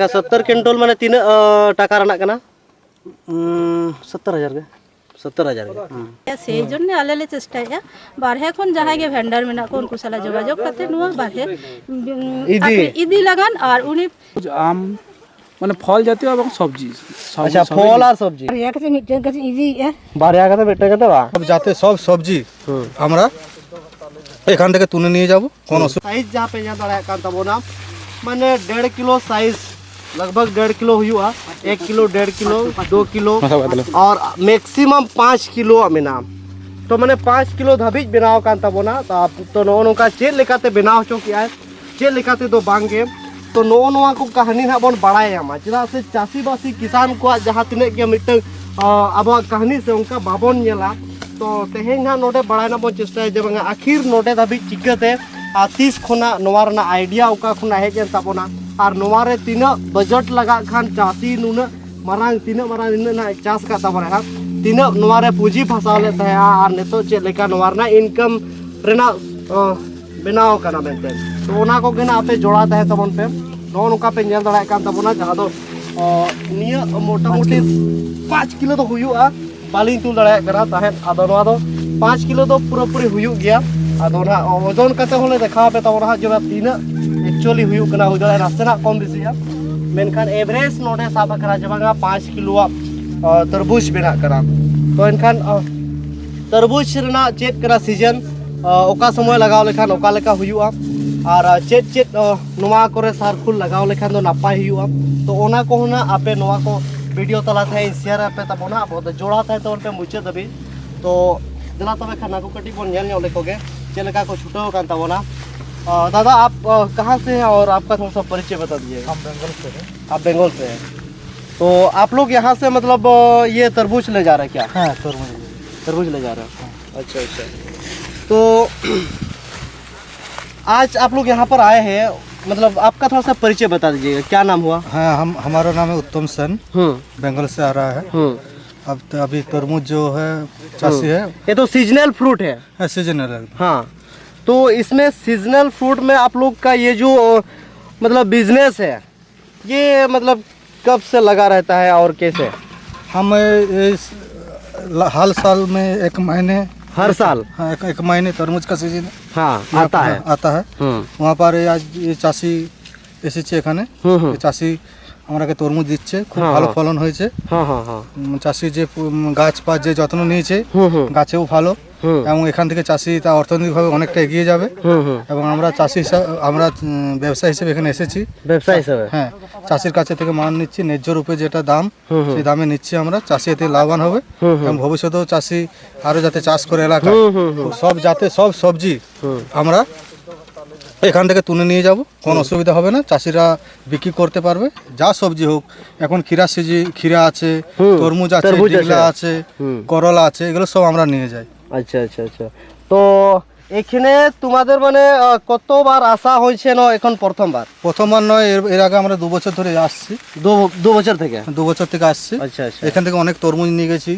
70 quintal माने तीन टाका रना कना 70,000 के 70,000 সেই জন্য আলেলে চেষ্টায় বারহে কোন জায়গায় গে ভেন্ডার মেনা কোন কুশলা যোগাযোগ করতে নোয়া বারহে ইদি লাগান আর উনি আম মানে ফল জাতীয় এবং সবজি अच्छा फल और सब्जी এক কাছে মিটার কাছে ইজি বারিয়া কাছে বেটা কাছে বা যাতে সব সবজি আমরা এখান থেকে তুলে নিয়ে যাব কোন साइज जहां पे जा दड़ा कान तबोना माने 1.5 किलो साइज लगभग 1.5 किलो हुआ 1 किलो 1.5 किलो 2 किलो और मैक्सिमम 5 किलो अमिना तो माने 5 किलो धाबिज बनाव कान तबोना तो नो का चेक लेकाते बनाव चो किया चेक लेकाते तो बांगे तो नो को कहानी ना बन बड़ाया चेदा से चासी बासी किसान को जहां तिने के मिट अब कहानी से उनका बाबन नेला तो तेहें ना नोटे बड़ाना बन चेष्टा जब आखिर नोटे धाबी चिकते 30 खोना नोवा रना आइडिया उका खोना हेजन ताबोना और नोवा रे तीन बजट लगा खान चासी नुना मारांग तीन मारांग इन ना चास का ताबोना तीन नोवा रे पूंजी फसावले तया और नेतो चे लेका नोवा रना इनकम रेना बनाव कना मेंते तो ओना को गेना आपे जोड़ा तहे तबन पे नो नुका पे नेल दड़ा कान ताबोना जहां दो निया मोटा मोटी 5 किलो तो हुयुआ बालिंग तुल दड़ा करा ताहे आदो नोवा दो 5 किलो तो पूरा पूरी हुयु गया आदो ना ओजन कते होले देखा पे तबोना जो तीन एक्चुअली हुयु कना हो जाए रास्ता कम बेसिया मेनखान एवरेज नोटे साबा करा जबंगा 5 किलो तरबूज बिना करा तो इनखान तरबूज रना चेक करा सीजन ओका समय लगाव लेखान ओका लेका हुयुआ और चेक चेक नोवा करे सार फुल लगाव लेखान दो नापाय हुयुआ तो ओना को ना आपे नोवा को वीडियो तला थे शेयर पे तबोना अब जोड़ा थे तो पे मुचे दबी तो जला तबे खाना को कटी बोन नेल नेल लेकोगे चेलका को छुटो कान तबोना दादा आप कहाँ से हैं और आपका थोड़ा सा परिचय बता दीजिए। हम बेंगल से हैं। आप बंगाल से हैं तो आप लोग यहाँ से मतलब ये तरबूज ले जा रहे हैं क्या? हाँ तरबूज ले जा रहे हैं। अच्छा अच्छा तो आज आप लोग यहाँ पर आए हैं मतलब आपका थोड़ा सा परिचय बता दीजिएगा क्या नाम हुआ? हाँ हमारा नाम है उत्तम सेन बेंगल से आ रहा है। अब तो अभी तरबूज जो है चासी है ये तो सीजनल फ्रूट है। सीजनल है। हाँ तो इसमें सीजनल फ्रूट में आप लोग का ये जो मतलब बिजनेस है ये मतलब कब से लगा रहता है और कैसे? हम हाल साल में एक महीने हर साल? हाँ एक महीने तरबूज का सीजन हाँ आता है वहाँ पर आज ये চাষি এসেছে এখানে চাষি আমাকে তরমুজ দিচ্ছে খুব ভালো ফলন হয়েছে। চাষি যে গাছ পা যে যত্ন নিয়েছে গাছেও ভালো এবং এখান থেকে চাষি তা অর্থনৈতিকভাবে অনেকটা এগিয়ে যাবে এবং আমরা চাষি আমরা ব্যবসায়ী হিসেবে এখানে এসেছি। ব্যবসায়ী হিসেবে হ্যাঁ চাষির কাছে থেকে মান নিচ্ছি ন্যায্য রূপে যেটা দাম সেই দামে নিচ্ছি আমরা চাষি এতে লাভবান হবে এবং ভবিষ্যতেও চাষি আরো যাতে চাষ করে এলাকায় সব যাতে সব সবজি আমরা এখান থেকে তুলে নিয়ে যাব কোনো অসুবিধা হবে না চাষিরা বিক্রি করতে পারবে যা সবজি হোক এখন ক্ষীরা আছে তরমুজ আছে ডিগলা আছে করলা আছে এগুলো সব আমরা নিয়ে যাই। আচ্ছা আচ্ছা আচ্ছা তো এখানে তোমাদের মানে কতবার আসা হয়েছে না এখন প্রথমবার নয় এর আগে আমরা 2 বছর ধরে আসছি। 2 বছর থেকে? 2 বছর থেকে আসছি। আচ্ছা আচ্ছা এখান থেকে অনেক তরমুজ নিয়ে গেছি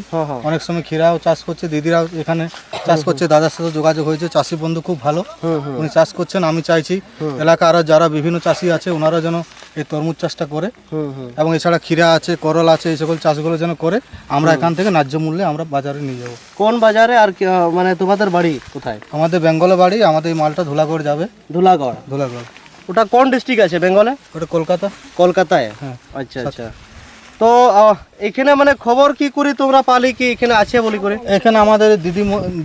অনেক সময় ক্ষীরাও চাষ করছে দিদিরাও এখানে চাষ করছে দাদার সাথে যোগাযোগ হয়েছে চাষি বন্ধু খুব ভালো উনি চাষ করছেন আমি চাইছি এলাকা আরো যারা বিভিন্ন চাষি আছে ওনারা যেন এই তরমুজ চাষটা করে এবং এছাড়া ক্ষীরা আছে করলা আছে এই সকল চাষগুলো যেন করে আমরা এখান থেকে ন্যায্য মূল্যে আমরা বাজারে নিয়ে যাব। কোন বাজারে আর মানে তোমাদের বাড়ি কোথায়? আমাদের বেঙ্গলে বাড়ি আমাদের এই মালটা ধুলাগড় যাবে। ধুলাগড় ওটা কোন ডিস্ট্রিক্ট আছে বেঙ্গলে? ওটা কলকাতায়। হ্যাঁ আচ্ছা আচ্ছা তো এখানে মানে খবর কি করে তোমরা পালি কি এখানে আছে বলি করে? এখানে আমাদের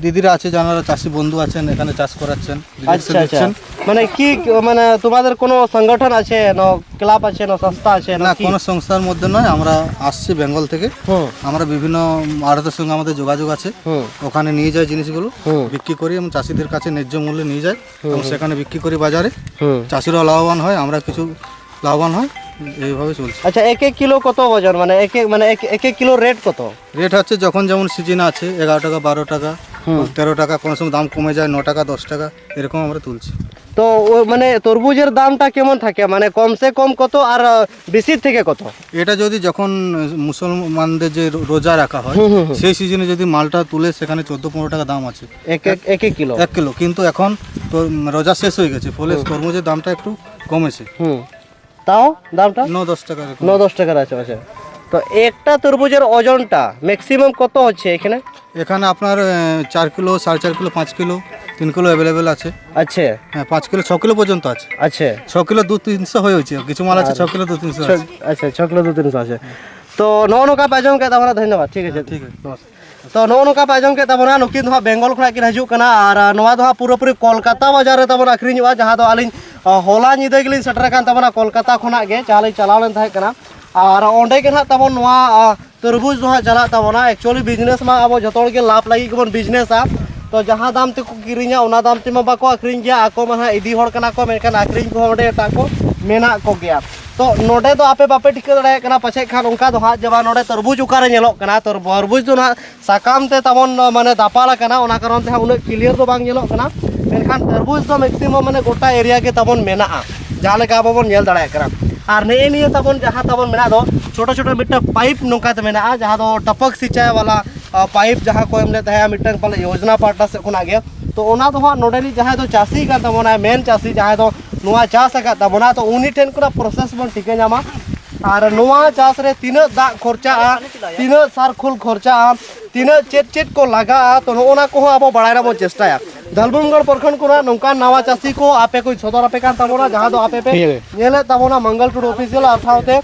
দিদিরা আছে যারা চাষি বন্ধু আছেন এখানে চাষ করাচ্ছেন। আচ্ছা আচ্ছা মানে কি মানে তোমাদের কোনো সংগঠন আছে না ক্লাব আছে না সংস্থা আছে না? কোনো সংস্থার মধ্যে নয় আমরা আসছি বেঙ্গল থেকে আমরা বিভিন্ন আড়তের সঙ্গে আমাদের যোগাযোগ আছে ওখানে নিয়ে যাই জিনিসগুলো বিক্রি করি এবং চাষিদের কাছে ন্যায্য মূল্যে নিয়ে যাই এবং সেখানে বিক্রি করি বাজারে চাষিরাও লাভবান হয় আমরা কিছু লাভবান হয় এইভাবে চলছে। আচ্ছা এক কিলো কত ওজন মানে এক কিলো রেট কত? রেট হচ্ছে যখন যেমন সিজন আছে 11 টাকা 12 টাকা 13 টাকা কোনো সময় দাম কমে যায় 9 টাকা 10 টাকা এরকম আমরা তুলছি। তো মানে তরমুজের দামটা কেমন থাকে মানে কমসে কম কত আর বেশি থেকে কত? এটা যদি যখন মুসলমানদের যে রোজা রাখা হয় সেই সিজনে যদি মালটা তুলে সেখানে 14-15 টাকা দাম আছে এক কিলো কিন্তু এখন তো রোজা শেষ হয়ে গেছে ফলে তরমুজের দামটা একটু কমেছে। তাও দামটা 9-10 টাকা এরকম। 9-10 টাকার আছে আচ্ছা। তো একটা তরমুজের ওজনটা ম্যাক্সিমাম কত হচ্ছে এখানে? এখানে আপনার 4 kilo 4.5 kilo 5 kilo 3 kilo available আছে। আচ্ছা হ্যাঁ 5 কিলো 6 কিলো পর্যন্ত আছে। আচ্ছা 6 কিলো 200-300 হয়ে হচ্ছে, কিছু মাল আছে 6 কিলো 200-300 আছে। আচ্ছা 6 কিলো 2-300 আছে। তো নৌকা পাইজম কে তাবনা ধন্যবাদ ঠিক আছে ঠিক আছে। तो नौका पाजम के तबना नुकिन दो बेंगल खुना किन हजू कना और नवा दो पूरा कोलकाता बाजार रे तबना अखरिञा जहां दो आलिन होला निदे गिलिन सटर कान तबना कोलकाता खुना गे चाले चलावन थाय कना और ओंडे के ना तबन नवा तरबूज दो चला तबना एक्चुअली बिजनेस मा अब जतोड़ के लाभ लगी के बिजनेस आ तो जहां दाम ते किरिञा ओना दाम ते मा बाको अखरिञ गया आको मा इदी होड़ कना को मेनखान अखरिञ को ओंडे ता को मेना को गया तो नोडे तो आपे बापे ठिक दड़े कना पछे खान उनका दो हाथ जबा नोडे तरबूज उकारे नेलो कना तो तरबूज दो ना साकाम ते तमन माने दापाला कना ओना कारण ते उन क्लियर दो बांग नेलो कना मेनखान तरबूज दो मैक्सिमम माने गोटा एरिया के तमन मेना जहां लेका बाबन नेल दड़े कना और ने निये तमन जहां तमन मेना दो छोटा छोटा मिट्टा पाइप नोका ते मेना जहां दो टपक सिंचाई वाला पाइप जहां को एमले तहे मिट्टन पाले योजना पाटा से खुना गे तो ओना दो नोडेली जहां दो चासी का तमना मेन चासी जहां दो नुआ चास तबना तो उनी ठेन को प्रोसेस बन ठीक नामा और नुआ चास रे तीन दा खर्चा तीन सार खुल खर्चा तीन चेत चेत को लगा तो नोना को अब बड़ाई बन चेष्टाया दलबुमगढ़ प्रखंड को नौका नवा चासी को आपे कोई सदर आपे कान तबना जहां दो आपे पे नेले तबना मंगल टूर ऑफिशियल और साथे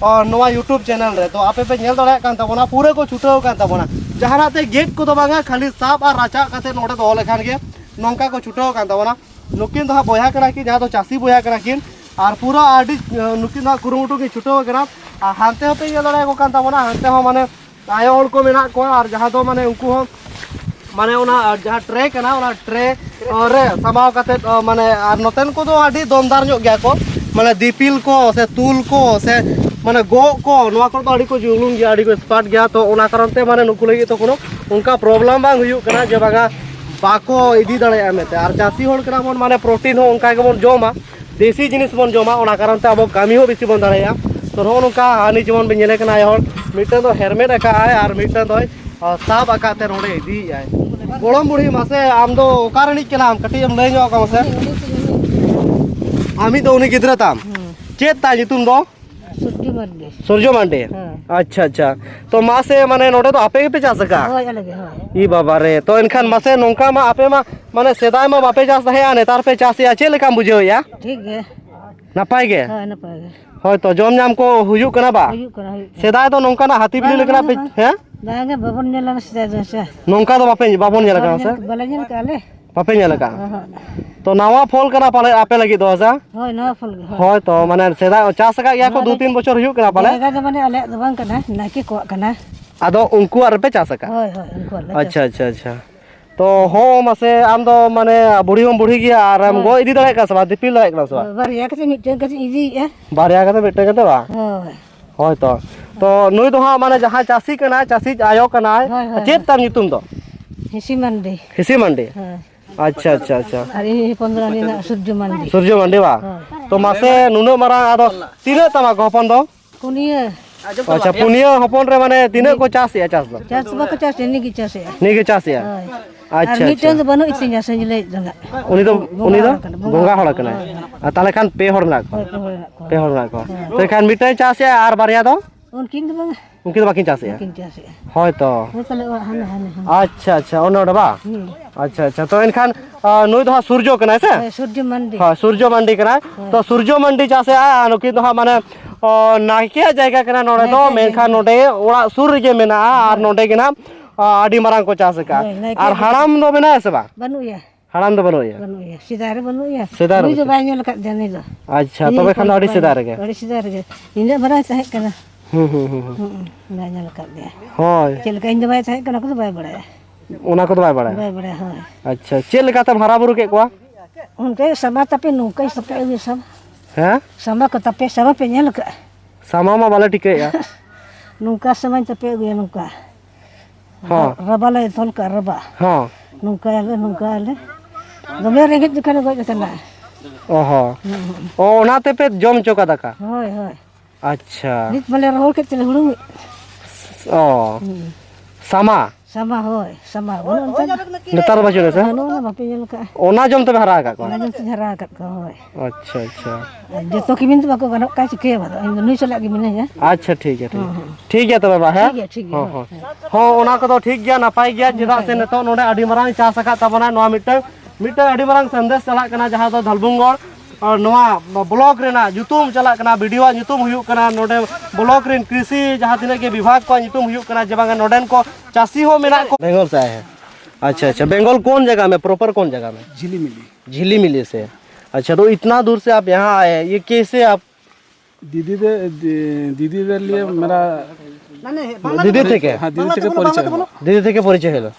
और नवा यूट्यूब चैनल रे तो आपे पे नेल दड़ा कान तबना पूरे को छुटाव कान तबना जहां ते गेट को दो बांगा खाली साफ और राचा काते नोडे दो लेखान गे नौका को छुटाव कान तबना नुकिन दो बया कना कि जहां दो चासी बया कना किन और पूरा आडी नुकिन दो कुरुमुटु के छुटाव कना हानते होते ये दड़ा को कान तबना हानते हो माने आयो हड़ को मेना को और जहां दो माने उनको हो माने ओना जहां ट्रे कना ओना ट्रे रे समाव काते माने और नोतेन को दो आडी दमदार ᱧᱚᱜ गया को माने दीपिल को से तुल को से माने गो को नवा को आडी को जुलुम गया आडी को स्पॉट गया तो ओना कारण ते माने नुकु लगी तो कोनो उनका प्रॉब्लम बांग हुयु कना जे बागा बाको इदी दड़े मेते और चासी होड़ कना बन माने प्रोटीन हो उनका के बन जोमा देसी जिनिस बन जोमा ओना कारण ते अब कामी हो बेसी बन दड़ेया तो नो नुका हानि जेमन बन नेले कना होड़ मिटन दो हेलमेट आका आय और मिटन दो साब आकाते रोडे इदी आय गोड़म बुढ़ी मासे आम दो ओकारणी के नाम कटी हम ले जो का मासे आमी तो उनी गिद्रा ताम चेत ता नितुम दो सूर्य मांडे अच्छा अच्छा तो मासे माने नोडे तो आपे पे जा सका ई बाबा रे तो इनखान मासे नोंका मा आपे माने सेदाय मा बापे जास है आने तार पे चासी आचे लेका बुझे या ठीक है नपाय गे हां ना पाएगा होय तो जोम नाम को हुयु कना बा सेदाय तो नोंका ना हाथी बिली लेकना पे हैं दांगे बाबन नेला से नोंका तो बापे बाबन नेला का से बले नेल काले बापे नेला का तो नवा फल कना पाले आपे लगी दो जा होय नवा फल होय तो माने सेदाय चास का या को 2-3 बछर हुयु कना पाले जायगा माने आले दो बांग कना नाकी को कना आदो उनको आर पे चास का होय होय उनको अच्छा अच्छा अच्छा तो हो मासे आम दो माने बुढ़ी हम बुढ़ी गया और हम गो इदी दड़े का सबा दिपिल दड़े का सबा बारिया के मिटन के इजी है बारिया का बेटे का बा होय होय तो नुई दो हा माने जहां चासी कना चासी आयो कना चेत ताम नितुम दो हिसी मंडी हां अच्छा अच्छा अच्छा अरे 15 दिन सूर्य मंडी बा तो मासे नुनो मारा आदो तीने तमा को हपन दो कुनिया अच्छा पुनिया हपन रे माने तीने को चास या चास दो चास बा को चास नि की चास या अच्छा मिटन तो बनो इसिन संजले जंगा उनी दो गोंगा हड़ कना ताले खान पे हड़ ना को तो खान मिटन चास या आर बारिया दो उनकिन तो बांगा उनकी तो बाकी चास या होय तो अच्छा अच्छा ओनोडा बा अच्छा अच्छा तो इनखान नुई दो सूर्य कना से सूर्य मंडी हां सूर्य मंडी कना तो सूर्य मंडी चासे आ नुकी दो माने नाकिया जायगा कना नोडे दो मेनखान नोडे ओड़ा सुर गे मेना और नोडे के नाम आडी मारांग को चास का और हराम दो मेना से बा बनुया हराम दो बनुया सिदारे बनुया सिदार जो बाइनल का जाने दो अच्छा तबे खान आडी सिदार गे इने बरा चाहे कना बाइनल कर दे होय चल का इन बाय चाहे कना को बाय बड़ा ओना को बाय बड़ा हां अच्छा चल का तब हरा बुरु के को उनके समा तपे नुकै सपे ये सब हैं sama ko tape sama pe nyel ka sama ma bala tike ya nungka sama tape gue nungka ha raba la tol ka raba ha nungka le dome rengit jukana go jukana oho o na te pe jom choka daka hoy hoy अच्छा nit male rohol ke tele hulung ओ sama sama hoy sama bunuh नेतार बचुन से anu bape jel ka ओना जम तबे हरा का ana jel sejarah kat ka hoy अच्छा अच्छा joto kimin tu bako ganok ka cike ba nui chalak gimana ya अच्छा ठीक है ठीक है तबे बा है ठीक है हाँ ओना को तो ठीक गया नपाय गया चेदा से नेतो नोडे अडी मरांग चास आका तबना नोआ मिटन अडी मरांग संदेश चला कना जहां दो धलबुंगड़ और नोआ ब्लॉक रेना जुतुम चला कना वीडियो जुतुम हुयु कना नोडे ब्लॉक रेन कृषि जहां तिना के विभाग को जुतुम हुयु कना जे बांगा नोडेन को चासी हो मेना को बेंगल से आए हैं अच्छा अच्छा बेंगल कौन जगह में प्रॉपर कौन जगह में झिली मिली से अच्छा तो इतना दूर से आप यहाँ आए ये कैसे आप दीदी लिए मेरा দিদি থেকে हाँ दीदी থেকে পরিচয় হলো। দিদি থেকে পরিচয় হলো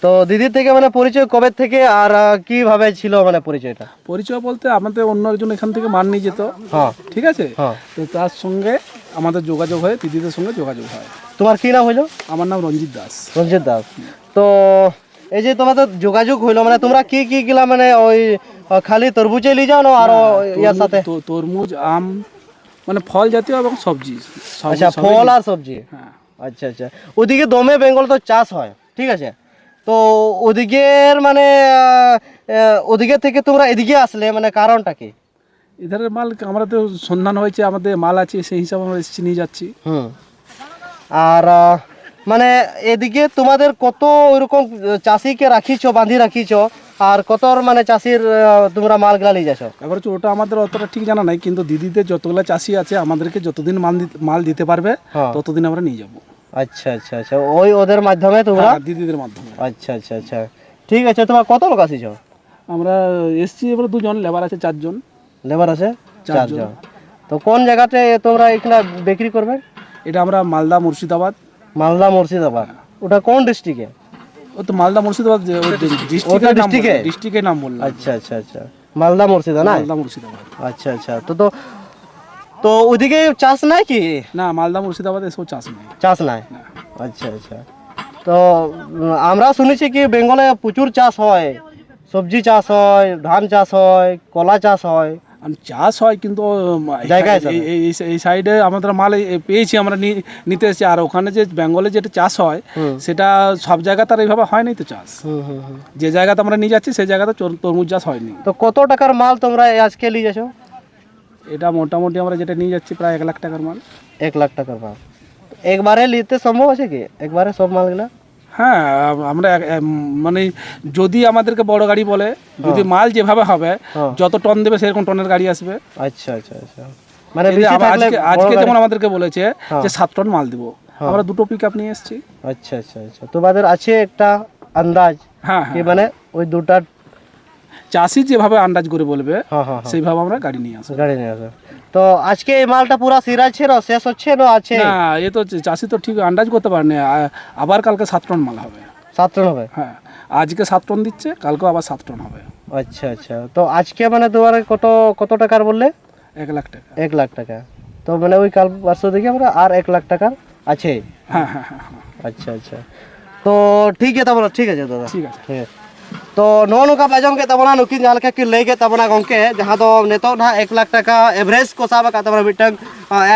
তো দিদি থেকে মানে পরিচয় কবে থেকে আর কিভাবে ছিল মানে পরিচয়টা পরিচয় বলতে আমাদের অন্য একজন এখান থেকে মাল নিয়ে যেত, হ্যাঁ ঠিক আছে, হ্যাঁ তো তার সঙ্গে আমাদের যোগাযোগ হয়, দিদিদের সঙ্গে যোগাযোগ হয়। তোমার কি নাম হইলো আমার নাম রঞ্জিত দাস। রঞ্জিত দাস তো এই যে তোমাদের যোগাযোগ হইলো মানে তোমরা কি কি গিলা মানে ওই খালি তরমুজে নিয়ে যাও না আর ইয়ার সাথে তরমুজ আম মানে ফল জাতীয় এবং সবজি আচ্ছা ফল আর সবজি হ্যাঁ আচ্ছা আচ্ছা ওদিকে দমে বেঙ্গল তো চাষ হয় ঠিক আছে তো ওদিকের মানে ওদিকে থেকে তোমরা এদিকে আসলে মানে কারণটা কি এধারের মাল আমরা তো সন্ধান হয়েছে, আমাদের মাল আছে সেই হিসাবে আমরা এসেছি নিয়ে যাচ্ছি। আর মানে এদিকে তোমাদের কত ওইরকম চাষিকে রাখিছো বাঁধি রাখিছো আর কতর মানে চাষির তোমরা মালগুলা নিয়ে যাচ্ছ এবার হচ্ছে ওটা আমাদের অতটা ঠিক জানা নাই, কিন্তু দিদিদের যতগুলো চাষি আছে আমাদেরকে যতদিন মাল দিতে পারবে ততদিন আমরা নিয়ে যাব। আচ্ছা আচ্ছা আচ্ছা ওই ওদের মাধ্যমে তোমরা দিদিদের মাধ্যমে। আচ্ছা আচ্ছা আচ্ছা ঠিক আছে তোমার কত লোক আসিছ আমরা এসছি এবার দুজন, লেবার আছে চারজন। লেবার আছে চারজন তো কোন জায়গাতে তোমরা এখানে বিক্রি করবে এটা আমরা মালদা মুর্শিদাবাদ। মালদা মুর্শিদাবাদ ওটা কোন ডিস্ট্রিক্টে ও তো মালদা মুর্শিদাবাদ ডিস্ট্রিক্টের নাম বললাম। আচ্ছা আচ্ছা আচ্ছা মালদা মুর্শিদা না মালদা মুর্শিদাবাদ। আচ্ছা আচ্ছা তো তো তো ওইদিকে চাষ নাই কি না মালদা মুর্শিদাবাদে এসব চাষ নেই। চাষ নাই আচ্ছা আচ্ছা তো আমরা শুনেছি কি বেঙ্গলে প্রচুর চাষ হয়, সবজি চাষ হয়, ধান চাষ হয়, কলা চাষ হয়, চাষ হয় কিন্তু জায়গায় এই সাইডে আমাদের মাল পেয়েছি আমরা নিতে এসেছি। আর ওখানে যে বেঙ্গলে যেটা চাষ হয় সেটা সব জায়গাতে আর এইভাবে হয়নি তো চাষ। যে জায়গাতে আমরা নিয়ে যাচ্ছি সেই জায়গাতে তরমুজ চাষ হয়নি। তো কত টাকার মাল তোমরা আজকে নিয়ে যাচ্ছ এটা মোটামুটি আমরা যেটা নিয়ে যাচ্ছি প্রায় 1 লাখ টাকার মাল। 1 লাখ টাকার মাল একবারে নিতে সম্ভব আছে কি একবারে সব মালগুলা হ্যাঁ আমরা মানে যদি আমাদেরকে বড় গাড়ি বলে, যদি মাল যেভাবে হবে যত টন দেবে সেরকম টনের গাড়ি আসবে। আচ্ছা আচ্ছা আচ্ছা মানে বেশি থাকলে আজকে যেমন আমাদেরকে বলেছে যে 7 টন মাল দিব, আমরা 2টো পিকআপ নিয়ে এসেছি। আচ্ছা আচ্ছা আচ্ছা তোমাদের আছে একটা আন্দাজ হ্যাঁ কি মানে ওই দুটা চাষি যেভাবে আন্দাজ করে বলবে সেইভাবে আমরা গাড়ি নিয়ে আসবো। গাড়ি নিয়ে আসো তো আজকে এই মালটা পুরো সিরাজছে না শেষ হচ্ছে না আছে না এ তো চাষি তো ঠিক আন্দাজ করতে পারেনি, আবার কালকে 7 টন মাল হবে। 7 টন হবে হ্যাঁ আজকে 7 টন দিচ্ছে, কালকেও আবার 7 টন হবে। আচ্ছা আচ্ছা তো আজকে মানে তোমার কত টাকার বললে 1 লাখ টাকা। 1 লাখ টাকা তো মানে ওই কাল পারসো দেখি আমরা আর 1 লাখ টাকার আছে। হ্যাঁ হ্যাঁ হ্যাঁ আচ্ছা আচ্ছা তো ঠিক আছে তারপরে ঠিক আছে দাদা ঠিক আছে। तो नोनू का बाजों के तबना नुकिन जाल के ले के तबना गोंके जहां दो नेतो ना 1 लाख टका एवरेज को साब का तबना मिटन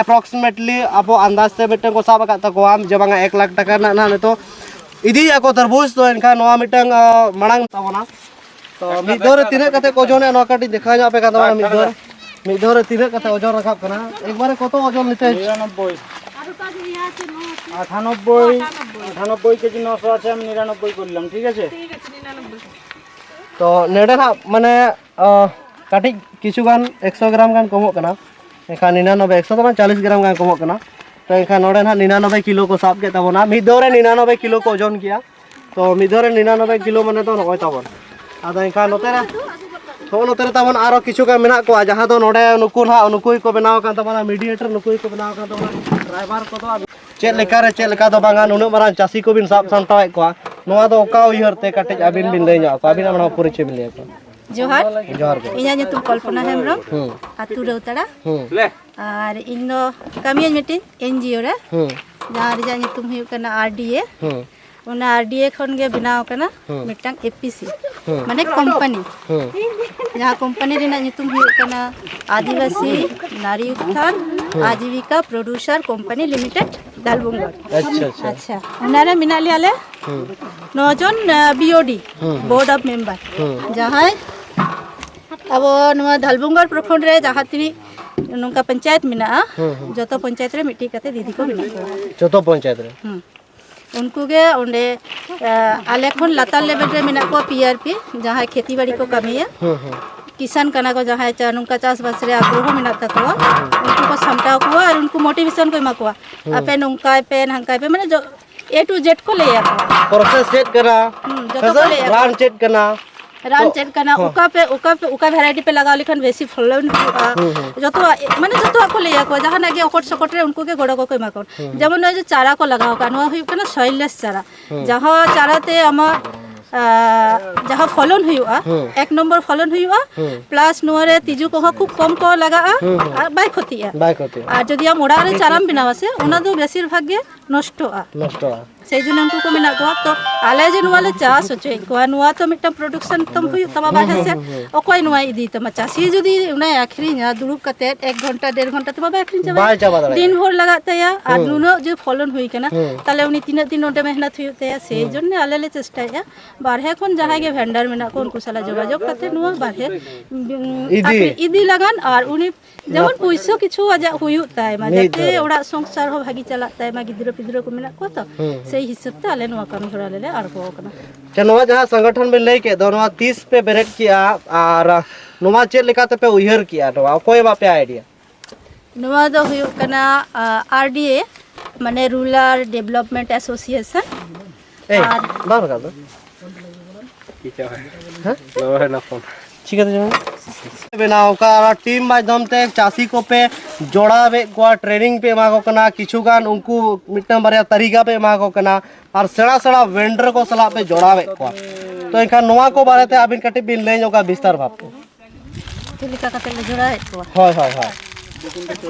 अप्रोक्सीमेटली आपो अंदाज से मिटन को साब का तको आम जबांगा 1 लाख टका ना ना नेतो इदी को तरबूज तो इनका नोआ मिटन मणंग तबना तो मिदोर तिने कते को जोने नो काटी दिखा जा पे का तबना मिदोर तिने कते ओजन रखा कना एक बार कत ओजन निते 98 কেজি 900 আছে, আমি 99 করলাম। ঠিক আছে तो नेडे ना माने काटी किछु गान 100 ग्राम गान कमो कना एखा 99 100 तो 40 ग्राम गान कमो कना तो एखा नोडे ना 99 किलो को साब के तबना मिदोरे 99 किलो को ओजन किया तो मिदोरे 99 किलो माने तो नय तबन आदा एखा नोतेरा तो नोतेरा तबन आरो किछु गान मेना को जहां दो नोडे नुकु ना नुकुई को बनाव कान तबना मीडिएटर नुकुई को बनाव कान तबना ड्राइवर को तो चेक लेका दो बांगा नुनु मारान चासी को बिन साब संतावे को नोआ दो ओका उयहरते काटे अबिन बिन ले जाओ अबिन हमरा परिचय मिले को जोहार जोहार को इना जो तुम कल्पना हेमरम आतु रेउताड़ा और इन दो कमियन मिटिन एनजीओ रे जहां रिजा तुम हुयु कना आरडीए उना आरडीए खन गे बनाव कना मिटंग एपीसी माने कंपनी जहां कंपनी रिना तुम हुयु कना आदिवासी नारी उत्थान आजीविका प्रोड्यूसर कंपनी लिमिटेड दालबुंगड़। अच्छा अच्छा अच्छा उनारे मिना लियाले 9 জন BOD बोर्ड ऑफ मेंबर जहाँ अब धलबुंगर प्रखंड रे जहाँ तीन नौका पंचायत मेना जो पंचायत रे मिट्टी कते दीदी को मेना जो पंचायत रे उनको के उन्हें आले खन लातार लेवल रे मेना को PRP जहाँ खेती बाड़ी को कमी है किसान कना को जहाँ नुका चाष बास रे आग्रह मेना तकवा उनको को समटाव को और उनको मोटिवेशन को एमा को आपे नुका पे हंका पे माने जो A to Z को ले आको प्रोसेस चेक करा रान चेक करना रान चेक करना उका वैरायटी पे लगाओ लिखन बेसी फलन जो तो माने जो तो आपको ले आको जहाँ नागे ओकट सकट रे उनको के गोड़ा को एमा को जेमन जो चारा को लगाओ का नवा हुई कना सॉइललेस चारा जहाँ चारा ते आमा जहाँ फलन हुआ 1 नंबर फलन हुआ प्लस नोरे तिजु को खूब कम को लगा बाय खती है और जदि हम ओड़ा रे चाराम बनावा से उना दो बेसिर भागे नष्टोआ से जुन उनको को मेना को तो आले जे नोवाले चास होचे को नोवा तो मिटा प्रोडक्शन तम हुई तमा बाहे से ओकोय नोवा इदी तमा चासी जदि उना आखरिया दुरुब कते 1 घंटा 1.5 घंटा तमा आखरिन चाबा दिन भर लगाते या और नुनो जो फलन हुई कना ताले उनी 3 दिन ओडे मेहनत हुईते या से जुन आले ले चेष्टा बारहे खन जहाँ के वेंडर मेना को उनको साला जोगाजोग करते नुआ बारहे इदी लगान और उनी जेमन पैसा किछु आजा हुयुता है माने ओड़ा संसार हो भागी चलाता है मा गिद्रो पिद्रो को मेना को तो से हिसाब ते आले नुआ काम धरा ले आरबो कना चनवा जहाँ संगठन में लेके दोनों 30 पे बेरेट किया और नुआ चेक लेकाते पे उयहर किया तो कोई बापे आइडिया नुआ दो हुयु कना RDA माने रूरल डेवलपमेंट एसोसिएशन बार का दो ठीक है बनाओ का टीम माध्यम ते चासी को पे जोड़ावे को ट्रेनिंग पे एमा को कना किछु गान उनको मिटन बारे तरीका पे एमा को कना और सेड़ा सेड़ा वेंडर को सला पे जोड़ावे को तो इनका नोवा को बारे ते अबिन कटी बिन ले जोगा विस्तार भाव तुलिका कते ले जोड़ाए को हाय हाय हाय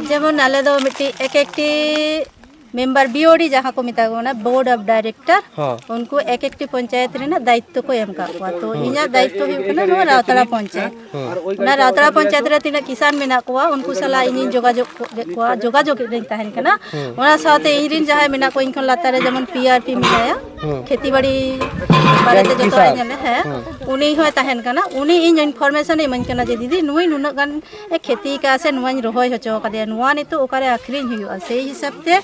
जेमन आले दो मिट्टी एक एकटी मेंबर BOD जहाँ को मिता को ना बोर्ड ऑफ डायरेक्टर उनको एक एक पंचायत रे ना दायित्व को एम का तो इना दायित्व भी कना नो रावतरा पंचायत ना रावतरा पंचायत रे तिना किसान मेना को उनको सला इन जोगाजोग रे तहन कना ओना साथे इरिन जहाँ मेना को इनखन लातारे जेमन PRP मिलाया खेती बाड़ी बारे ते जो तो आने है उनी हो तहन कना उनी इन इनफॉरमेशन ए मन कना जे दीदी नुई नुना गान ए खेती का से नुवान रोहय होचो कदे नुवा नि तो ओकारे आखरिन हुआ से हिसाब ते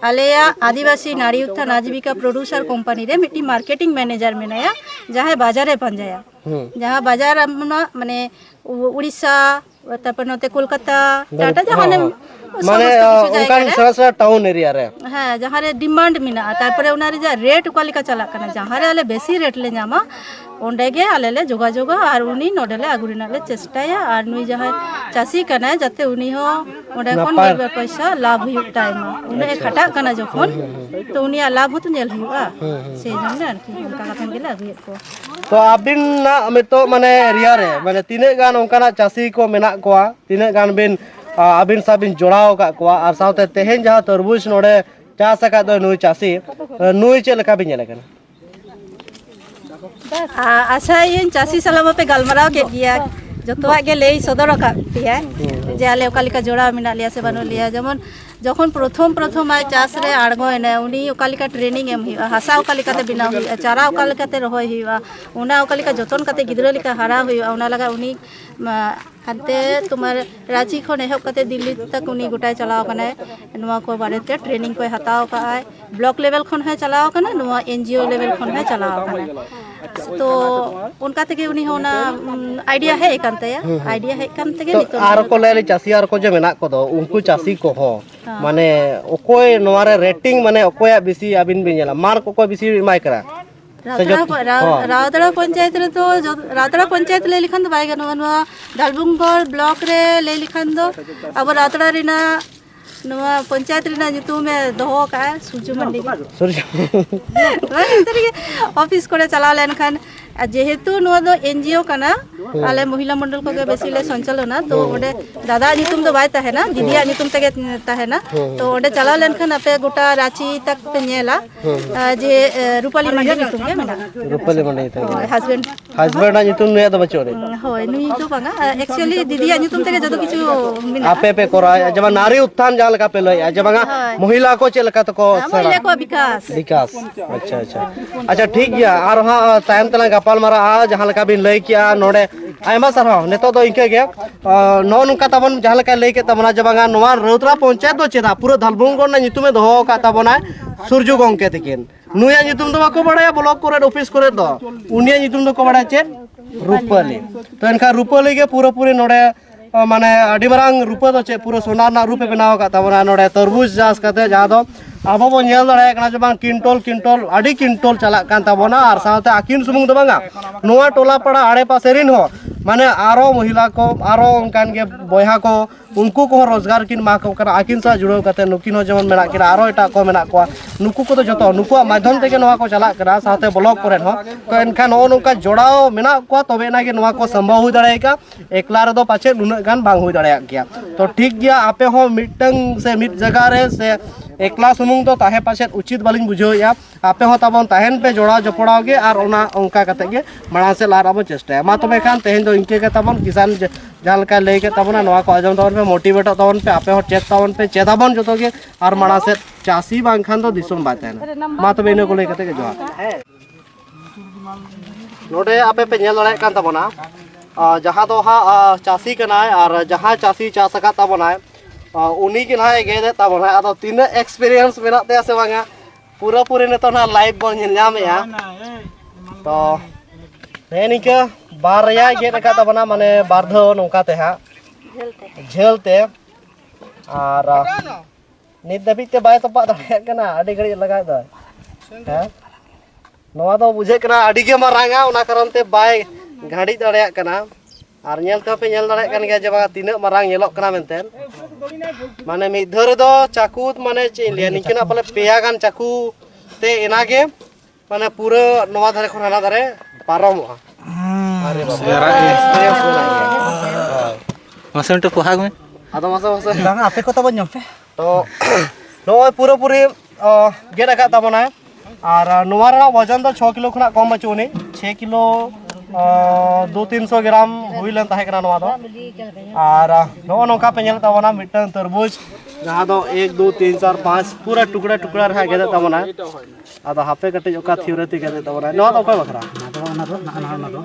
आलेया आदिवासी नारी उत्थान आजीविका प्रोड्यूसर कंपनी रे मिट्टी मार्केटिंग मैनेजर मेनाया जहाँ बाजारे पंजाया जहाँ बाजार माने उड़ीसा तापर नते कोलकाता टाटा जहाँ माने उनका सरा टाउन एरिया रे हां जहाँ रे डिमांड मिना तारपरे उनारे जा रेट उकालिका चला कना जहाँ रे आले बेसी रेट ले जामा ओंडे गे आले ले जोगाजोग और उनी नोडले आगुरिना ले चेष्टाया और नुई जहाँ चासी कना जाते उनी हो ओंडे कोन बे पैसा लाभ हुई टाइम उने खटा कना जखन तो उनी लाभ हो तो नेल हुआ से जन आरकी उनका कथन गेला अभी को तो अबिन ना हमें तो माने एरिया रे माने तीने गान उनका चासी को मेना कोआ तीने गान बिन अबिन साबिन जोड़ाव का कोआ और साथे तेहेन जहाँ तरबूज नोडे चास का दो नुई चासी नुई चे लेका बिन जेले अच्छा ये चासी सलाम पे गलमराव के दिया जतवा के ले सदर का पिया जे आले ओकालिका जोड़ा मिना लिया से बनो लिया जेमन जखन प्रथम आय चास रे आड़गो एने उनी ओकालिका ट्रेनिंग एम हुआ हासा ओकालिका ते बिना हुआ चारा ओकालिका ते रहोय हुआ उना ओकालिका जतन कते गिद्रो लिका हारा हुआ उना लगा उनी हाते तुम्हारे रांची खन एहब कते दिल्ली तक उनी गोटाय चलाव कना नुआ को बारे ते ट्रेनिंग को हताव का आय ब्लॉक लेवल खन है चलाव कना नुआ NGO लेवल खन है चलाव कना तो उनका तके उनी होना आइडिया है एकांते नितो आर को ले चासी आर को जे मेना को दो उनको चासी को हो माने ओकोय नोरे रेटिंग माने ओकोय बेसी अबिन बिनला मार्क ओकोय बेसी माय करा रावतड़ा पंचायत रे तो रावतड़ा पंचायत ले लिखन तो बाय गनो दालबुंगर ब्लॉक रे ले लिखन दो अब रावतड़ा रिना नवा पंचायत रिना जुतु में दोहो का सूर्य मंडी ऑफिस करे चला लेन खान আর যেহেতু নোয়া দো এনজিও কানা আলে মহিলা মন্ডল কগে বেশি লে সঞ্চালনা তো ওডে দাদা নিতুম দো বাই তাহেনা দিদিয়া নিতুম তেগে তাহেনা তো ওডে চালা লেনখান আপে গোটা রাঁচি तक पे नेला जे रूपाली मंडी नितुम गे मेना रूपाली मंडी ते हस्बैंड हस्बैंड नितुम ने तो बच्चों रे होय नुई तो बांगा एक्चुअली दिदिया नितुम तेगे जतो किछु मिना आपे पे कोराय जब नारी उत्थान जाल का पे लय जब महिला को चल का तो को महिला को विकास विकास अच्छा अच्छा अच्छा ठीक गया और हां टाइम तला गपाल मारा आ जहां लका बिन लय किया नोडे आयमा सर हां नेतो दो इनके गे नो नुका तबन जहां लका लय के तबना जबंगा नोवा रौतरा पंचायत दो चेदा पूरा धलबुंगोन ना नितुमे दो का तबना सूर्य गंके तकिन नुया नितुम दो बाको बड़ाया ब्लॉक करे ऑफिस करे दो उनिया नितुम दो को बड़ा चे रूपाली तो इनका रूपाली के पूरा पूरे नोडे माने अडी मरांग रूपा दो चे पूरा सोना ना रूपे बनाव का तबना नोडे तरबूज जास कते जहां दो आबो बो नेल दड़ाय कना जे बांग किंटल अडी किंटल चला कान तबना आर साथे आकिन सुमुंग दो बांगा नोवा टोला पड़ा आड़े पासे रिन हो माने आरो महिला को आरो उनकान के बयहा को उनको को रोजगार किन मा को करा आकिन सा जुड़ो कते नुकिन हो जेमन मेना किना आरो एटा को मेना को नुकु को तो जतो नुकु माध्यम तेके नोवा को चला करा साथे ब्लॉक करे हो तो एनखान ओ नुका जोड़ाओ मेना को तबे ना के नोवा को संभव हो दाड़े का एकला रे दो पाछे नुना गान बांग हो दाड़े गया तो ठीक गया आपे हो मिटंग से मिट जगह रे से एकला सुमुंग तो ताहे पाछे उचित बालिन बुझोया आपे हो तबन ताहेन पे जोड़ा जपड़ाओ गे और ओना ओंका कते गे माड़ा से लाराबो चेष्टा मा तबे खान तेहेन दो इनके के तबन किसान जहां लका लय के तबना नोवा को आजम तबन पे मोटिवेट तबन पे आपे हो चेक तबन पे चेदाबन जतो गे और माड़ा से चासी बांग खान तो दिसम बातेन मा तबे इने को लय कते गे जोहा नोडे आपे पे नेल लड़ाय कान तबना जहां दो हा चासी कनाय और जहां चासी चास का तबना उनी के ना गेदे तबना आदो तीन एक्सपीरियंस मेना ते से बांगा पूरा पूरे ने तो ना लाइव बन नाम या तो निके बारया गेद का तबना माने बारधो नोका ते हा झेलते और नित दबित ते बाय तपा दड़े कना अडी घड़ी लगा दो हैं नोवा दो बुझे कना अडी के मारांगा उना कारण ते बाय गाड़ी दड़े कना और नेल ते पे नेल दड़े कन गे जे बा तीन मारांग नेलो कना मेनते माने मि धर दो चाकू माने चे लिया निकना पले पेया गान चाकू ते एनागे माने पूरा नोवा धारे खन हना धारे पारम अरे बाबा मसन तो पोहाग में आदो मासा बांगा आपे को तबन जम पे तो नोय पूरा पूरी गेड का तबना और नोवा रा वजन तो 6 किलो खना कम बचुनी 6 किलो 200-300 ग्राम हुईलन ताहे कना नोवा दो और नो नोका पे नेल तबना मिटन तरबूज जहां दो 1 2 3 4 5 पूरा टुकड़ा टुकड़ा रहा गेदे तबना आदो हापे कटे ओका थिउरती गेदे तबना नोवा दो कोय बखरा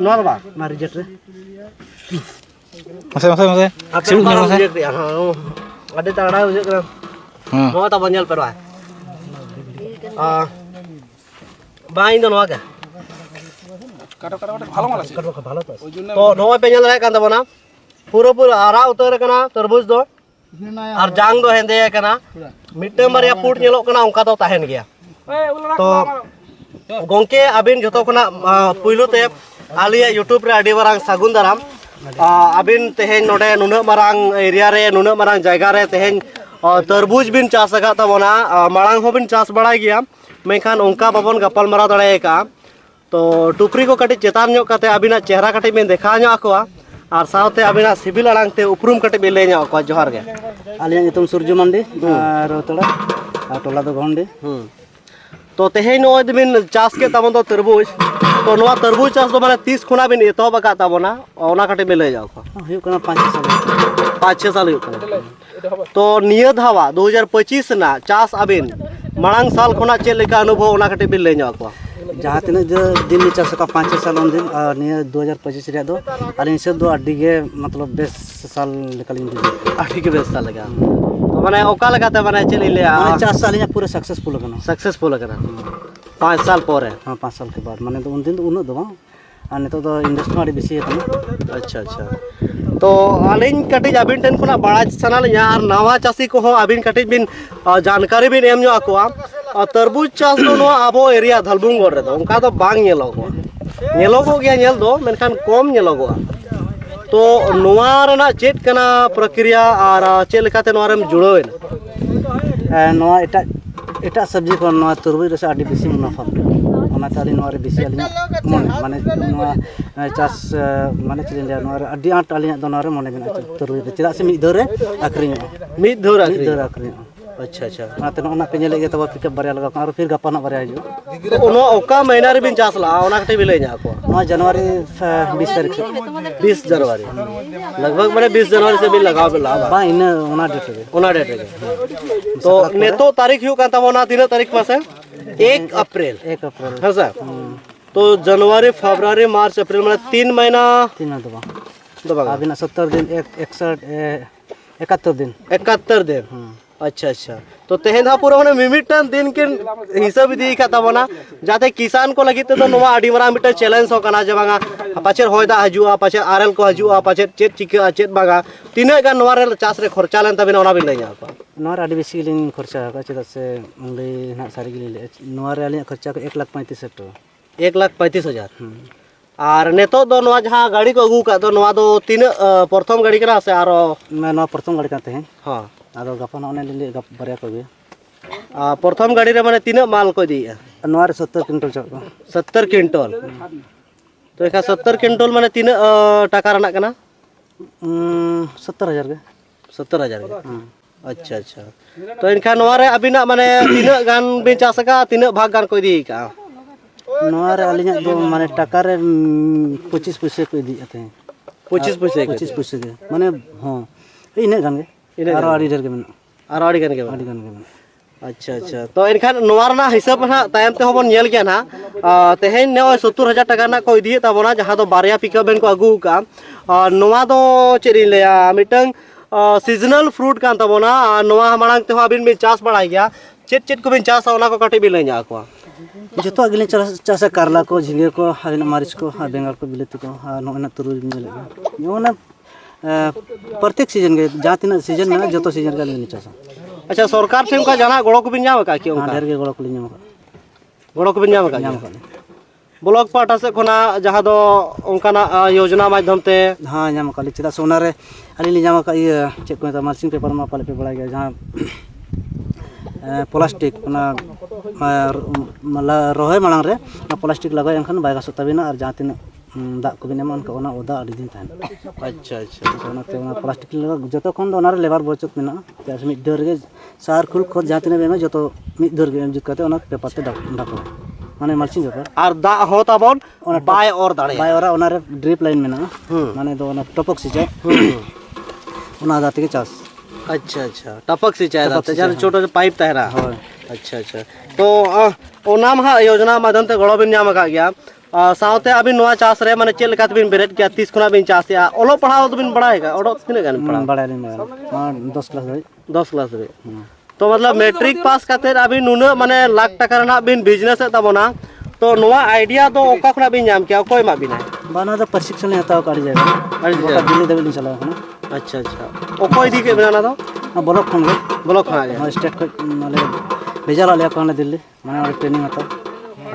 नोवा दो बा ना रिजेक्ट रे मसे चिरू में मसे हां अडे तगड़ा हो जे नोवा तब नेल परवा बाइन दो नोवा के কাটো ভালো মাল আছে ভালো তো নয় पे नेल कान तबना पूरा पूरा आरा उतर कना तरबूज दो और जांग दो हेंदे कना मिटे मारिया पुट नेलो कना उनका तो ताहेन गया तो गोंके अबिन जतो कना पुइलो ते आलिया यूट्यूब रे आडी बारांग सागुन दाराम अबिन तेहेन नोडे नुना मारांग एरिया रे नुना मारांग जायगा रे तेहेन तरबूज बिन चास का तबना मारांग हो बिन चास बड़ा गया मेखान उनका बाबन गपाल मारा दड़े का तो टुकरी को कटी चेतान ᱧᱚᱜ कते अबिना चेहरा कटी बिन देखा ᱧᱚᱜ आकोआ और साथे अबिना सिबिल अड़ांग ते उपरुम कटी बिन ले ᱧᱚᱜ आकोआ जोहार गे आलिया नितुम सूर्य मंडी रोतड़ा टोला दो गंडी तो तेहे नोय बिन चास के तबन तो तरबूज तो नोवा तरबूज चास तो माने 30 खुना बिन एतोब का तबना ओना कटी बिन ले जाओ को हुई कना 5-6 साल तो निया धावा 2025 ना चास अबिन मांग साल खुना चे लेका अनुभव ओना कटी बिन ले जाओ को जहाँ तीन दिन चास का 5-6 साल दिन और निया 2025 रे दो और इनसे दो अड्डी के मतलब 20 साल निकलिन अड्डी के 20 साल लगा तो माने ओका लगाते माने चली ले 4 साल या पूरा सक्सेसफुल कना 5 साल पर हां 5 साल के बाद माने तो उन दिन तो उन दो बा और नितो तो इंडस्ट्री आड़ी बेसी है अच्छा अच्छा तो आलिन कटिज अबिन टेन खुना बड़ा सनाल यार नवा चासी को हो अबिन कटिज बिन जानकारी बिन एम ᱧᱚᱜ आकोआ तरबूज चास दो नो आबो एरिया धलबुंगोर रे दो उनका तो बांग नेलोगो गया नेल दो मेनखान कम नेलोगो तो नोवा रेना चेत कना प्रक्रिया और चेत लेकाते नोवा रेम जुड़ोइन नोवा एटा सब्जी को नोवा तरबूज रे आड़ी बेसी मुनाफा ᱚᱱᱟᱛᱮ ᱟᱹᱞᱤᱧ ᱱᱚᱣᱟ ᱨᱮ ᱵᱮᱥᱤ ᱟᱹᱞᱤᱧᱟᱜ ᱢᱚᱱᱮ ᱢᱟᱱᱮ ᱱᱚᱣᱟ ᱪᱟᱥ ᱢᱟᱱᱮ ᱪᱮᱫ ᱞᱤᱧ ᱞᱟᱹᱭᱟ ᱱᱚᱣᱟ ᱨᱮ ᱟᱹᱰᱤ ᱟᱸᱴ ᱟᱹᱞᱤᱧᱟᱜ ᱫᱚ ᱱᱚᱣᱟ ᱨᱮ ᱢᱚᱱᱮ ᱢᱮᱱᱟᱜᱼᱟ ᱛᱩᱨᱩᱭ ᱨᱮ ᱪᱮᱫᱟᱜ ᱥᱮ ᱢᱤᱫ ᱫᱷᱟᱣ ᱨᱮ ᱟᱹᱠᱷᱨᱤᱧᱚᱜᱼᱟ ᱢᱤᱫ ᱫᱷᱟᱣ ᱢᱤᱫ आखिरी ᱫᱷᱟᱣ ᱨᱮ ᱟᱹᱠᱷᱨᱤᱧᱚᱜᱼᱟ अच्छा अच्छा ᱚᱱᱟᱛᱮ ᱱᱚᱜᱼᱚ ᱯᱮ ᱧᱮᱞᱮᱫ ᱜᱮᱭᱟ ᱛᱟᱵᱚ ᱯᱤᱠᱟᱯ ᱵᱟᱨᱭᱟ ᱞᱟᱜᱟᱣ ᱠᱟᱱᱟ ᱟᱨ ᱯᱷᱤᱨ ᱜᱟᱯᱟ ᱱᱟᱜ ᱵᱟᱨᱭᱟ ᱦᱤᱡᱩᱜᱼᱟ तो उनो ओका महीना रे बिन चास ला ओना कटे भी ले जा को ᱱᱚᱣᱟ ᱡᱟᱱᱩᱣᱟᱨᱤ 20 तारीख से 20 जनवरी लगभग माने 20 जनवरी से बिन लगाव बिन लावा बाय इन ओना डेट रे ओना डेट रे तो नेतो तारीख हुआ कांता मोना तीन तारीख पासे 1 अप्रैल 1 अप्रैल हां सर तो जनवरी फरवरी मार्च अप्रैल माने 3 महीना 3 दो दबा अभी 70 दिन 61 71 दिन 71 दिन अच्छा अच्छा तो तेहन हा पूरा माने मिमिटन दिन के हिसाब दी खाता बना जाते किसान को लगी तो नोवा आडी मरा मिटर चैलेंज हो कना जे बांगा पाछे होयदा हजुआ पाछे आरएल को हजुआ पाछे चेत चिका चेत बागा तीना गान नोवा रे चास रे खर्चा लेन तबिना ओना बिन लैया को नोवा रे आडी बेसी लिन खर्चा का चेदा से ले ना सारी गिली नोवा रे आलिया खर्चा को 1,35,000 टाका 1,35,000 और नेतो दो नोवा जहां गाड़ी को अगू का दो नोवा दो तीन प्रथम गाड़ी करा से आरो मैं नोवा प्रथम गाड़ी काते हैं हां आरो गपा ना ओने ले गप बरिया को गे प्रथम गाड़ी रे माने तीन माल को दिया नोवा रे 70 क्विंटल चक 70 क्विंटल तो एका 70 क्विंटल माने तीन टाका रना कना 70,000 के 70,000 के अच्छा अच्छा तो इनका नोवा रे अबिना माने तीन गान बिन चास का तीन भाग गान को दी का नोवा रे आलिया दो माने टाका रे 25 पैसे को दी आते हैं 25 पैसे 25 पैसे के माने हां इने गान के आरो आडी ढेर के में आरो आडी गान के आडी गान के में अच्छा अच्छा तो इनखान नोवा रना हिसाब ना तायम ते होबन नेल गया ना तेहेन ने 70,000 टाका ना को दी ताबोना जहां दो बारया पिकअप बेन को अगू का नोवा दो चेरी लेया मिटंग सीजनल फ्रूट कान ताबोना नोवा मांग ते अबिन बिन चास बड़ा गया चेत चेत को बिन चास ओना को कटे बिन लैया को जतो अगले चास करला को झिंगे को हरिन मारिच को बेंगल को बिलेती को नोना तुरु मिले नोना प्रत्येक सीजन के जहाँ तीन सीजन में जो सीजन का लेने चासा अच्छा सरकार से उनका जाना गड़ो को बिन जाम का क्यों ढेर के गड़ो को लेने गड़ो को बिन जाम का ब्लॉक पार्टा से कोना जहाँ दो उनका ना योजना माध्यम ते हाँ जाम का चेदा सोना रे अली जाम का ये चेक को मार्चिंग पेपर में पाले पे बड़ा गया जहाँ प्लास्टिक ना रोहे मांग रे प्लास्टिक लगाए एनखान बाय गासो तबिना और जहाँ तीन दाग को बिन एम उनका ओना ओदा अडी दिन तान अच्छा अच्छा ओनाते ओना प्लास्टिक लगा जतो खन दो ओना रे लेबर बचत मेना त्यास मिड दर गे सार खुल खत जहाँ तीन बेमे जतो मिड दर गे जुत काते ओना पेपर ते ढाको माने मार्चिंग पेपर और दा हो ताबोन बाय और दाड़े बाय और ओना रे ड्रिप लाइन मेना माने दो ओना टपक सिंचाई ओना दाते के चास अच्छा अच्छा टपक सिंचाई दाते जहां छोटा पाइप तहरा अच्छा अच्छा तो ओनाम हा योजना माध्यम ते गड़ो बिन जाम का गया साउते अबिन नोआ चास रे माने चेल कात बिन बेरेट गया 30 खुना बिन चास या ओलो पढ़ाओ तो बिन बड़ाएगा ओडो किने गान पढ़ा बड़ा नहीं बड़ा 10 क्लास रे 10 क्लास रे तो मतलब मैट्रिक पास करते अबिन नुना माने लाख टाका रना बिन बिजनेस तबोना तो नोआ आइडिया तो ओका खुना बिन जाम क्या कोई मा बिना बाना तो प्रशिक्षण हताव काड़ी जाएगा अरे दिल्ली देबे चला ना अच्छा अच्छा ओ कोई दी के बिना ना तो ब्लॉक खन गए ब्लॉक खा गया स्टेट को माने भेजा ले कोना दिल्ली माने ट्रेनिंग हताव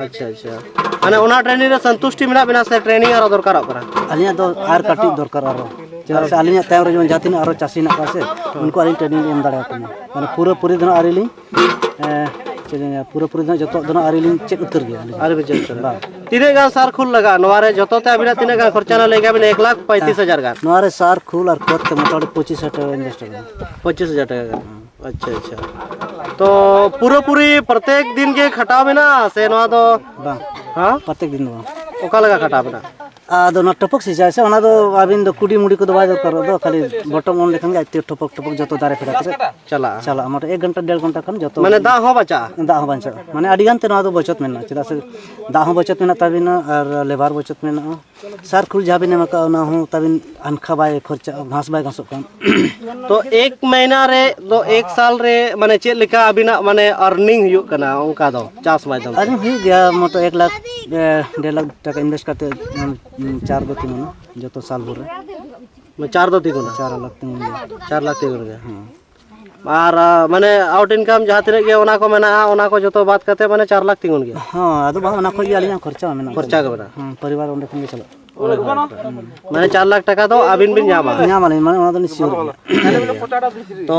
अच्छा अच्छा माने ओना ट्रेनिंग रे संतुष्टि मिला बिना से ट्रेनिंग आरो दरकार करा अलिया तो आर काटी दरकार आरो चला से अलिया ताम रे जोन जातिन आरो चासी ना पासे उनको अलिन ट्रेनिंग एम दाड़ा को माने पूरा दिन आरिली चलेंगे पूरा दिन जतो दिन आरिली चेक उतर गया अरे बचल चला तीने गान सार खुल लगा नवारे जतो ते अबिना तीने गान खर्चा ना लेगा बिना 1,35,000 गान नवारे सार खुल और कोत के मोटामोटी 25,000 टाका इन्वेस्ट कर 25,000 टाका अच्छा अच्छा तो पूरी प्रत्येक दिन के खटाव में ना से नवा तो हां प्रत्येक दिन ओका लगा खटाव ना आदो ना टपक सिंचाई से ओना दो आबिन दो कुडी मुडी को दो बाय कर दो खाली बटम ऑन लेखन के टपक जतो दारे फेरा चला मोटा 1 घंटा 1.5 घंटा खन जतो माने दा हो बचा माने अडी गान ते ना दो बचत मेना चदा से दा हो बचत मेना तबिना और लेबर बचत मेना सार खुल जाबिन मका ओना हो तबिन अनखा बाय खर्चा घास बाय घासो कम तो 1 महीना रे दो 1 साल रे माने चेक लिखा अबिना माने अर्निंग हुयो कना उनका दो चास माध्यम अरे हुई गया मोटो 1 लाख 1.5 लाख टाका इन्वेस्ट करते 4 दो 3 जो तो साल भर में 4 दो 3 4 लाख 4 लाख 3 गया और माने आउट इनकम जहां तिने के ओना को मेना ओना को जो तो बात करते माने 4 लाख 3 गया हां आदो बा ओना को आलिया खर्चा मेना खर्चा के बना परिवार ओंडे खन चला माने 4 लाख टाका तो अबिन बिन जामा माने ओना तो सियोर तो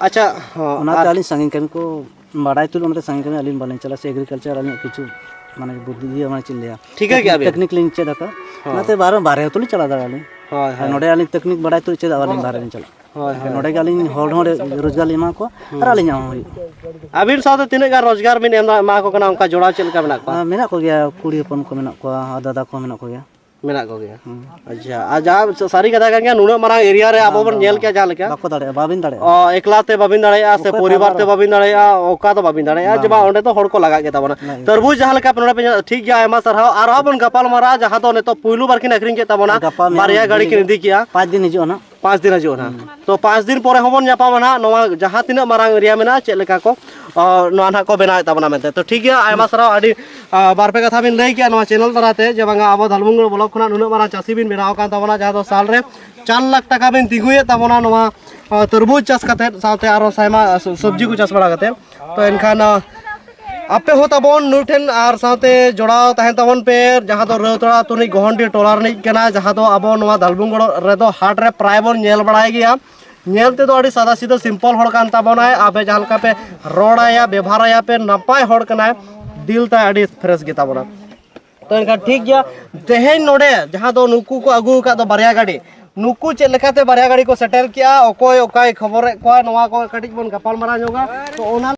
अच्छा ओना ताली संगिन कन को बड़ाई तुल ओना संगिन कन अलिन बालन चला से एग्रीकल्चर अलिन किछु माने बुद्धि माने चल लिया ठीक है क्या टेक्निक लिंग चेदा का नाते बारे तो चला दाली हां हां नोडे आलिंग टेक्निक बड़ाई तो चेदा वाली बारे नहीं चला हां नोडे गालिंग होड़ होड़ रोजगार लिमा को और आलिंग हुई अबिन साथ तीन गार रोजगार में मा को कना उनका जोड़ा चल का मेना को मेना को गया कुड़ी अपन को मेना को दादा को मेना को गया मेना को गया अच्छा आ जा सारी कथा का नुना मारा एरिया रे आबो बन नेल के जा लेके बाको दाड़े बाबिन दाड़े एकलाते बाबिन दाड़े से परिवार ते बाबिन दाड़े ओका तो बाबिन दाड़े जबा ओंडे तो होड़ को लगा के ताबना तरबूज जहां लेका नोडे पे ठीक गया आयमा सरहाव आर बन गपाल मारा जहां तो ने तो पुइलु बार किन अखरिंग के ताबना बारिया गाड़ी किन दी किया 5 दिन हिजो ना 5 दिन हिजो ना तो 5 दिन परे होबन जापामा ना नवा जहां तिना मारांग एरिया मेना चेक लेका को नवा ना को बनाय ताबना मेते तो ठीक गया आयमा सरहाव आडी बार पे कथा बिन लई किया नवा चैनल दराते जे बांगा आबो धलमुंग ब्लॉक खना नुना मारा चासी बिन बेनाव कान ताबना जहां तो साल रे 4 लाख टाका बिन तिगुए ताबना नवा तरबूज चाष करते साथे आरो सायमा सब्जी को चाष बड़ा करते तो एनखान आपे हो तबन नुठेन आर साथे जोड़ाव तहन तबन पे जहां तो रौतड़ा तुनी गहंडी टोलार नहीं कना जहां तो अब नवा दालबुंगड़ रे तो हाट रे प्राय बन नेल बड़ाय गया नेलते तो अड़ी सादा सीधा सिंपल होड़ कान ताबनाय आबे जहां का पे रोड़ाया व्यवहारया पे नपाय होड़ कना दिल ता अड़ी फ्रेश गे ताबना तो इनका ठीक गया तेहेन नोडे जहां तो नुकु को अगु का तो बारिया गाड़ी नुकु चेक लेकाते बारिया गाड़ी को सेटल किया ओकोय ओकाय खबर को नवा को कटिज बन गपाल मारा जोगा तो ओना